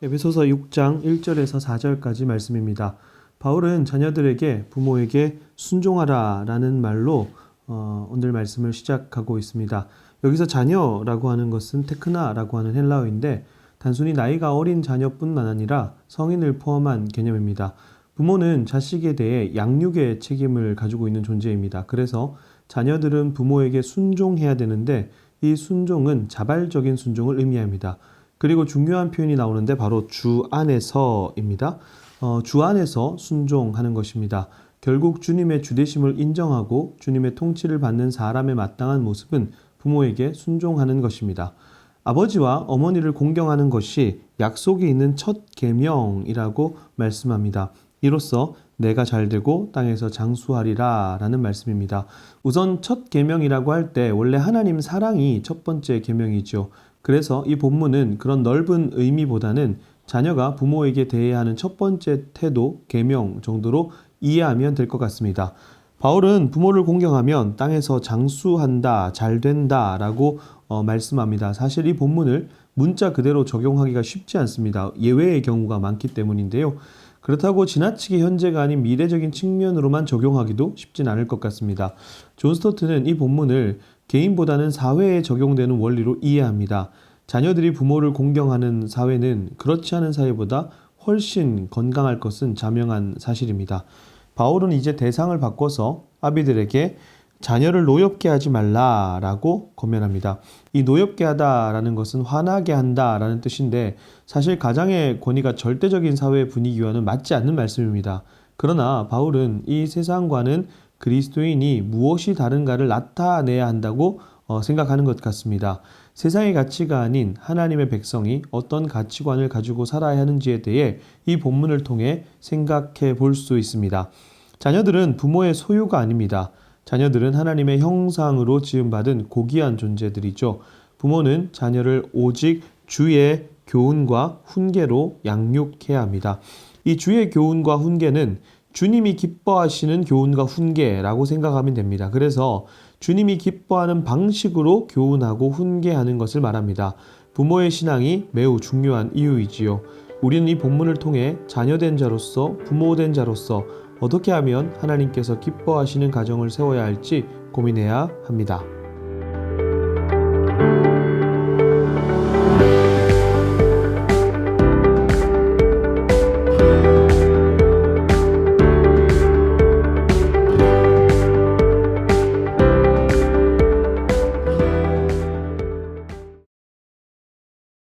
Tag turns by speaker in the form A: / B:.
A: 에베소서 6장 1절에서 4절까지 말씀입니다. 바울은 자녀들에게 부모에게 순종하라 라는 말로 오늘 말씀을 시작하고 있습니다. 여기서 자녀라고 하는 것은 테크나라고 하는 헬라어인데 단순히 나이가 어린 자녀뿐만 아니라 성인을 포함한 개념입니다. 부모는 자식에 대해 양육의 책임을 가지고 있는 존재입니다. 그래서 자녀들은 부모에게 순종해야 되는데 이 순종은 자발적인 순종을 의미합니다. 그리고 중요한 표현이 나오는데 바로 주 안에서입니다. 주 안에서 순종하는 것입니다. 결국 주님의 주되심을 인정하고 주님의 통치를 받는 사람의 마땅한 모습은 부모에게 순종하는 것입니다. 아버지와 어머니를 공경하는 것이 약속이 있는 첫 계명이라고 말씀합니다. 이로써 내가 잘되고 땅에서 장수하리라 라는 말씀입니다. 우선 첫 계명이라고 할 때 원래 하나님 사랑이 첫 번째 계명이죠. 그래서 이 본문은 그런 넓은 의미보다는 자녀가 부모에게 대해야 하는 첫 번째 태도, 계명 정도로 이해하면 될 것 같습니다. 바울은 부모를 공경하면 땅에서 장수한다, 잘된다 라고 말씀합니다. 사실 이 본문을 문자 그대로 적용하기가 쉽지 않습니다. 예외의 경우가 많기 때문인데요. 그렇다고 지나치게 현재가 아닌 미래적인 측면으로만 적용하기도 쉽진 않을 것 같습니다. 존 스토트는 이 본문을 개인보다는 사회에 적용되는 원리로 이해합니다. 자녀들이 부모를 공경하는 사회는 그렇지 않은 사회보다 훨씬 건강할 것은 자명한 사실입니다. 바울은 이제 대상을 바꿔서 아비들에게 자녀를 노엽게 하지 말라라고 권면합니다. 이 노엽게 하다라는 것은 화나게 한다라는 뜻인데 사실 가장의 권위가 절대적인 사회 분위기와는 맞지 않는 말씀입니다. 그러나 바울은 이 세상과는 그리스도인이 무엇이 다른가를 나타내야 한다고 생각하는 것 같습니다. 세상의 가치가 아닌 하나님의 백성이 어떤 가치관을 가지고 살아야 하는지에 대해 이 본문을 통해 생각해 볼 수 있습니다. 자녀들은 부모의 소유가 아닙니다. 자녀들은 하나님의 형상으로 지음받은 고귀한 존재들이죠. 부모는 자녀를 오직 주의 교훈과 훈계로 양육해야 합니다. 이 주의 교훈과 훈계는 주님이 기뻐하시는 교훈과 훈계라고 생각하면 됩니다. 그래서 주님이 기뻐하는 방식으로 교훈하고 훈계하는 것을 말합니다. 부모의 신앙이 매우 중요한 이유이지요. 우리는 이 본문을 통해 자녀된 자로서, 부모된 자로서 어떻게 하면 하나님께서 기뻐하시는 가정을 세워야 할지 고민해야 합니다.